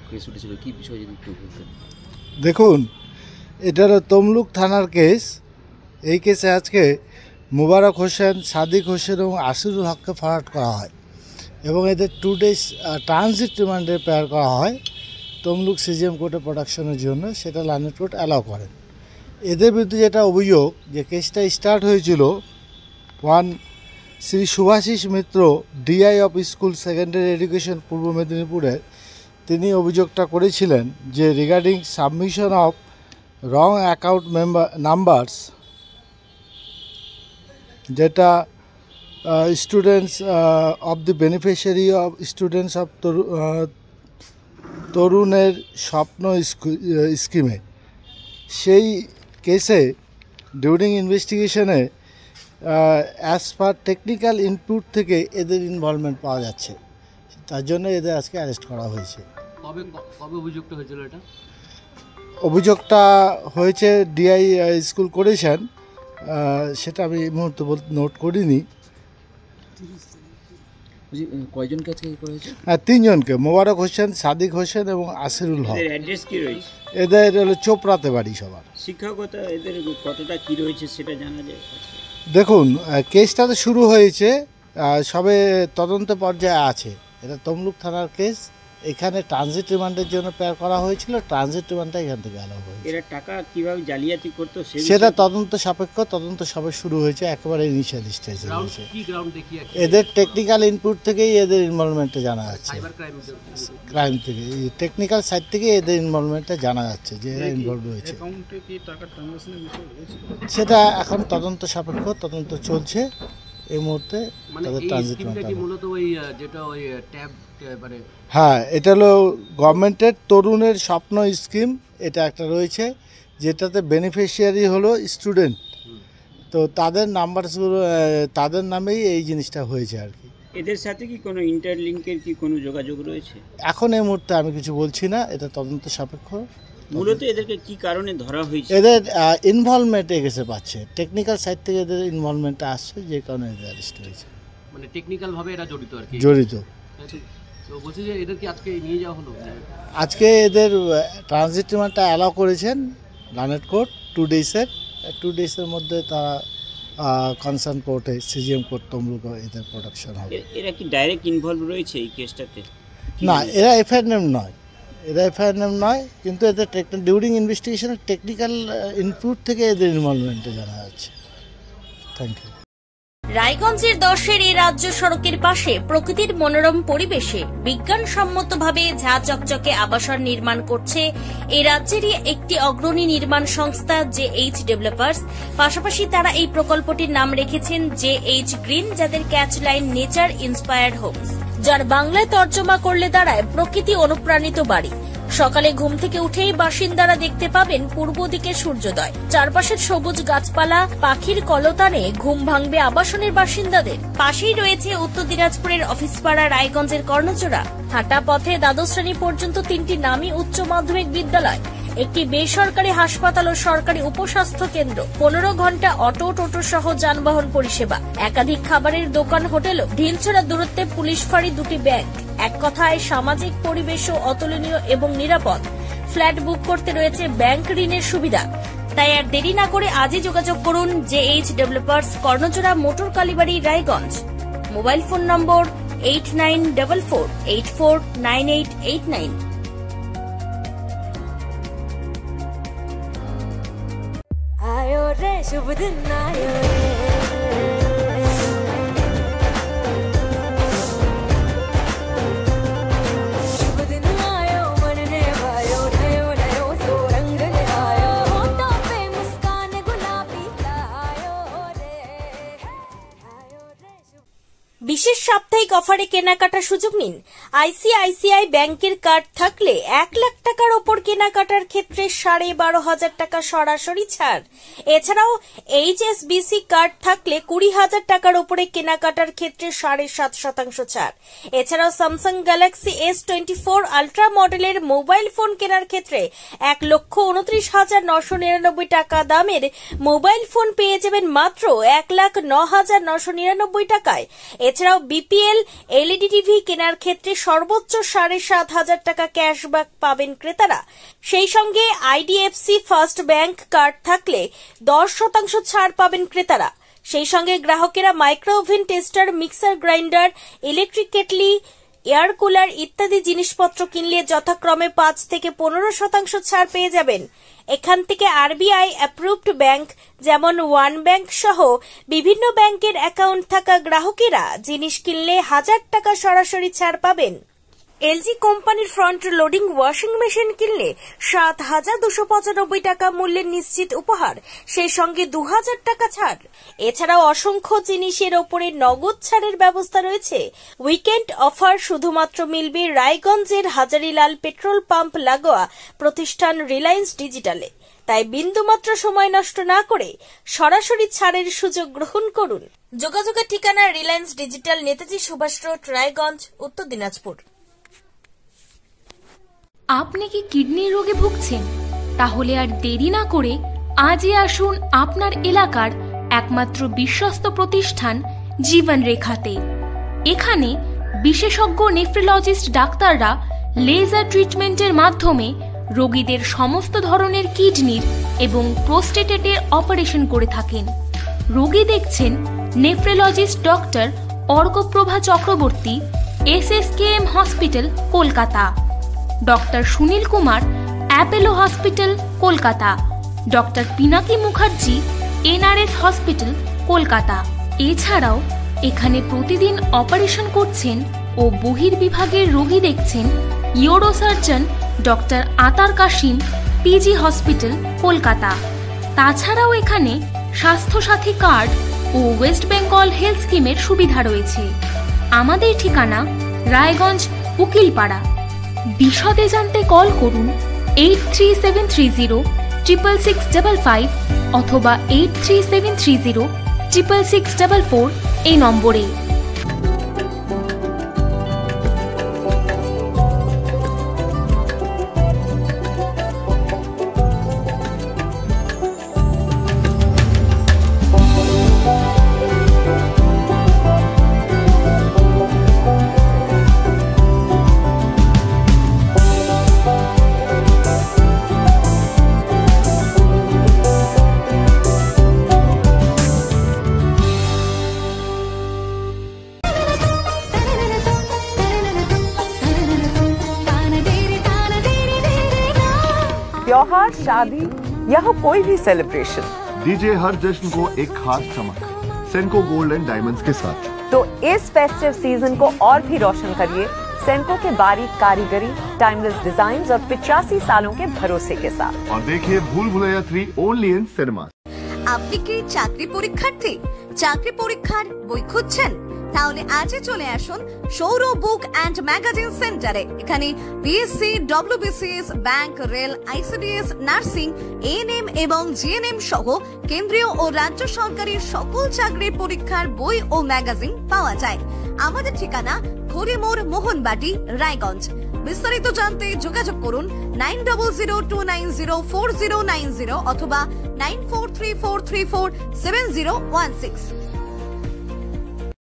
Case উঠেছিল, কি বিষয় যদি একটু বলতেন। দেখুন, এটা হলো তমলুক থানার কেস। এই কেসে আজকে মুবারক হোসেন, সাদিক হোসেন এবং আসিরুল হককে ফরওয়ার্ড করা হয় এবং এদের 2 days ট্রানজিট রিমান্ডে প্রেয়ার করা হয় তমলুক সিজিএম কোর্টে প্রোডাকশনের জন্য। সেটা লানেট কোর্ট অ্যালাউ করেন। এদের বিরুদ্ধে যেটা অভিযোগ, যে কেসটা স্টার্ট হয়েছিল Shri Subhashis Mitra, DI of school secondary education পূর্ব মেদিনীপুরের, তিনি অভিযোগটা করেছিলেন যে regarding submission of wrong account numbers, যেটা students of the beneficiary of students of তরুণের স্বপ্ন স্কিমে, সেই কেসে ডিউরিং ইনভেস্টিগেশনে অ্যাজ পার টেকনিক্যাল ইনপুট থেকে এদের ইনভলভমেন্ট পাওয়া যাচ্ছে। তার জন্য এদের আজকে অ্যারেস্ট করা হয়েছে। কবে অভিযোগটা হয়েছিল? এটা অভিযোগটা হয়েছে ডিআই স্কুল করেছেন, সেটা আমি এই মুহূর্তে নোট করিনি। কয়জনকে আজকে করেছে? 3 জনকে, মোবারক হোসেন, সাদিক হোসেন এবং আসিরুল হক। অ্যাড্রেস কি রয়েছে? এদের হলো চোপড়াতে বাড়ি সবার। শিক্ষকতা এদের কতটা কি রয়েছে সেটা জানা যায়? দেখুন, কেসটা তো শুরু হয়েছে, সবে তদন্ত পর্যায়ে আছে। এটা তমলুক থানার কেস। এখানে ট্রানজিট রিমান্ডের জন্য প্রেয়ার করা হয়েছিল, ট্রানজিট রিমান্ডটা এখান থেকে অ্যালাউ হয়েছে। এরা টাকা কিভাবে জালিয়াতি করতো সেটা তদন্ত সাপেক্ষ, তদন্ত সবে শুরু হয়েছে, একেবারে ইনিশিয়াল স্টেজে রয়েছে। এদের টেকনিক্যাল ইনপুট থেকেই এদের ইনভলভমেন্টটা জানা যাচ্ছে, ক্রাইম থেকে, টেকনিক্যাল সাইড থেকে এদের ইনভলভমেন্টটা জানা যাচ্ছে যে এরা ইনভলভ হয়েছে। সেটা এখন তদন্ত সাপেক্ষ, তদন্ত চলছে এই মুহূর্তে। হ্যাঁ, এটা হলো গভর্নমেন্টের তরুণের স্বপ্ন স্কিম, এটা একটা রয়েছে, যেটাতে বেনিফিশিয়ারি হলো স্টুডেন্ট। তো তাদের নাম্বারসগুলো, তাদের নামেই এই জিনিসটা হয়েছে আর কি। এদের সাথে কি কোনো ইন্টারলিঙ্কের কি কোনো যোগাযোগ রয়েছে? এখন এই মুহূর্তে আমি কিছু বলছি না, এটা তদন্ত সাপেক্ষ। মূলত এদেরকে কি কারণে ধরা হয়েছে? এদের ইনভলভমেন্ট এগেছে পাচ্ছে, টেকনিক্যাল সাইড থেকে এদের ইনভলভমেন্টটা আসছে, যে কারণে এদের অ্যারেস্ট হয়েছে। মানে টেকনিক্যাল ভাবে এরা জড়িত আর কি। জড়িত। তো বলছি যে এদেরকে আজকে নিয়ে যাওয়া হলো? আজকে এদের ট্রানজিট রিমান্ডটা অ্যালাউ করেছেন লানেট কোর্ট 2 days-এর। 2 days-এর মধ্যে তারা কনসার্ন কোর্টে, সিজিএম কোর্ট তমলুক, এদের প্রোডাকশন হবে। এরা কি ডাইরেক্ট ইনভলভ রয়েছে এই কেসটাতে? না, এরা এফআইআর নেম নয়, কিন্তু এদের ডিউরিং ইনভেস্টিগেশনের টেকনিক্যাল ইনপুট থেকে এদের ইনভলভমেন্টে জানা যাচ্ছে। Thank you. রায়গঞ্জের 10-এর এই রাজ্য সড়কের পাশে প্রকৃতির মনোরম পরিবেশে বিজ্ঞানসম্মতভাবে ঝা চকচকে আবাসন নির্মাণ করছে এই রাজ্যেরই একটি অগ্রণী নির্মাণ সংস্থা JH ডেভেলপার্স। পাশাপাশি তারা এই প্রকল্পটির নাম রেখেছেন JH গ্রিন, যাদের catch line nature inspired homes, যার বাংলায় তর্জমা করলে দাঁড়ায় প্রকৃতি অনুপ্রাণিত বাড়ি। সকালে ঘুম থেকে উঠেই বাসিন্দারা দেখতে পাবেন পূর্ব দিকে সূর্যোদয়, চারপাশের সবুজ গাছপালা, পাখির কলতানে ঘুম ভাঙবে আবাসনের বাসিন্দাদের। পাশেই রয়েছে উত্তর দিনাজপুরের অফিসপাড়া রায়গঞ্জের কর্ণচূড়া। হাঁটা পথে দ্বাদশ শ্রেণী পর্যন্ত 3টি নামী উচ্চ মাধ্যমিক বিদ্যালয়, একটি বেসরকারি হাসপাতাল ও সরকারি উপস্বাস্থ্য কেন্দ্র, 15 ঘন্টা অটো, টোটো সহ যানবাহন পরিষেবা, একাধিক খাবারের দোকান, হোটেল, ঢিলছড়া দূরত্বে পুলিশ ফাঁড়ি, 2টি ব্যাংক। এক কথায় সামাজিক পরিবেশও অতুলনীয় এবং নিরাপদ। ফ্ল্যাট বুক করতে রয়েছে ব্যাংক ঋণের সুবিধা। তাই আর দেরি না করে আজই যোগাযোগ করুন JH developers, Karnachura, motor Kalibari, Raiganj. Mobile phone number 8944849889। आयो रे शुभ दिन आयो रे, शुभ दिन आयो मन ने भायो, नयो नयो सो रंग ले आयो, होठों पे मुस्कान गुलाबी आयो रे, आयो रे शुभ। বিশেষ সাপ্তাহিক অফারে কেনাকাটার সুযোগ নিন। ICICI ব্যাংকের কার্ড থাকলে 1 লাখ টাকার ওপর কেনাকাটার ক্ষেত্রে 12,500 টাকা সরাসরি ছাড়। এছাড়াও HSBC কার্ড থাকলে 20,000 টাকার ওপরে কেনাকাটার ক্ষেত্রে 7.5% ছাড়। এছাড়াও স্যামসাং গ্যালাক্সি S24 আলট্রা মডেলের মোবাইল ফোন কেনার ক্ষেত্রে 1,29,999 টাকা দামের মোবাইল ফোন পেয়ে যাবেন মাত্র 1,09,999 টাকায়। এছাড়াও বিপিএল এলইডি টিভি কেনার ক্ষেত্রে সর্বোচ্চ 7,500 টাকা ক্যাশব্যাক পাবেন ক্রেতারা। সেই সঙ্গে আইডিএফসি ফার্স্ট ব্যাংক কার্ড থাকলে 10% ছাড় পাবেন ক্রেতারা। সেই সঙ্গে গ্রাহকেরা micro oven, tester, mixer grinder, electric kettle, air cooler ইত্যাদি জিনিসপত্র কিনলে যথাক্রমে 5 থেকে 15% ছাড় পেয়ে যাবেন। এখান থেকে আরবিআই অ্যাপ্রুভড ব্যাংক যেমন ওয়ান ব্যাংক সহ বিভিন্ন ব্যাংকের অ্যাকাউন্ট থাকা গ্রাহকেরা জিনিস কিনলে 1000 টাকা সরাসরি ছাড় পাবেন। এলজি কোম্পানির ফ্রন্ট লোডিং ওয়াশিং মেশিন কিনলে 7,295 টাকা মূল্যের নিশ্চিত উপহার, সেই সঙ্গে 2,000 টাকা ছাড়। এছাড়াও অসংখ্য জিনিসের ওপরে নগদ ছাড়ের ব্যবস্থা রয়েছে। উইকেন্ড অফার শুধুমাত্র মিলবে রায়গঞ্জের হাজারিলাল পেট্রোল পাম্প লাগোয়া প্রতিষ্ঠান রিলায়েন্স ডিজিটালে। তাই বিন্দুমাত্র সময় নষ্ট না করে সরাসরি ছাড়ের সুযোগ গ্রহণ করুন। যোগাযোগের ঠিকানা রিলায়েন্স ডিজিটাল, নেতাজি সুভাষ রোড, রায়গঞ্জ, উত্তর দিনাজপুর। আপনি কি কিডনির রোগে ভুগছেন? তাহলে আর দেরি না করে আজই আসুন আপনার এলাকার একমাত্র বিশ্বস্ত প্রতিষ্ঠান জীবন রেখাতে। এখানে বিশেষজ্ঞ নেফ্রোলজিস্ট ডাক্তাররা লেজার ট্রিটমেন্টের মাধ্যমে রোগীদের সমস্ত ধরনের কিডনির এবং প্রোস্টেটের অপারেশন করে থাকেন। রোগী দেখছেন nephrologist doctor Arkaprava Chakraborty, SSKM hospital, Kolkata. Doctor Sunil Kumar, Apollo hospital, Kolkata. Doctor Pinaki Mukherjee, NRS hospital, Kolkata. এছাড়াও এখানে প্রতিদিন অপারেশন করছেন ও বহির্বিভাগের রোগী দেখছেন ইউরোসার্জন ডক্টর আতার কাশিম, PG হসপিটাল, কলকাতা। তাছাড়াও এখানে স্বাস্থ্যসাথী কার্ড ও ওয়েস্ট বেঙ্গল হেলথ স্কিমের সুবিধা রয়েছে। আমাদের ঠিকানা রায়গঞ্জ, উকিলপাড়া। বিশদে জানতে কল করুন 8373066655 অথবা 8373066644 এই নম্বরে। त्योहार, शादी या हो कोई भी सेलिब्रेशन, दीजिए हर जश्न को एक खास चमक सेंको गोल्ड एंड डायमंड्स के साथ। तो इस फेस्टिव सीजन को और भी रोशन करिए सेंको के बारीक कारीगरी, टाइमलेस डिजाइन्स और 85 सालों के भरोसे के साथ। और देखिए भूल भुलैया 3 ओनली इन सिनेमा। আপনি কি চাকরি পরীক্ষার্থী? চাকরি পরীক্ষার বই খুঁজছেন? তাহলে আজই চলে আসুন সৌর বুক অ্যান্ড ম্যাগাজিন সেন্টারে। এখানে BSc, WBCS, bank, rail, ICDS, nursing, ANM এবং জিএনএম সহ কেন্দ্রীয় ও রাজ্য সরকারের সকল চাকরির পরীক্ষার বই ও ম্যাগাজিন পাওয়া যায়। আমাদের ঠিকানা খড়িমোড়, মোহনবাটি, রায়গঞ্জ। বিস্তারিত জানতে যোগাযোগ করুন 9002904090 অথবা 9434347016।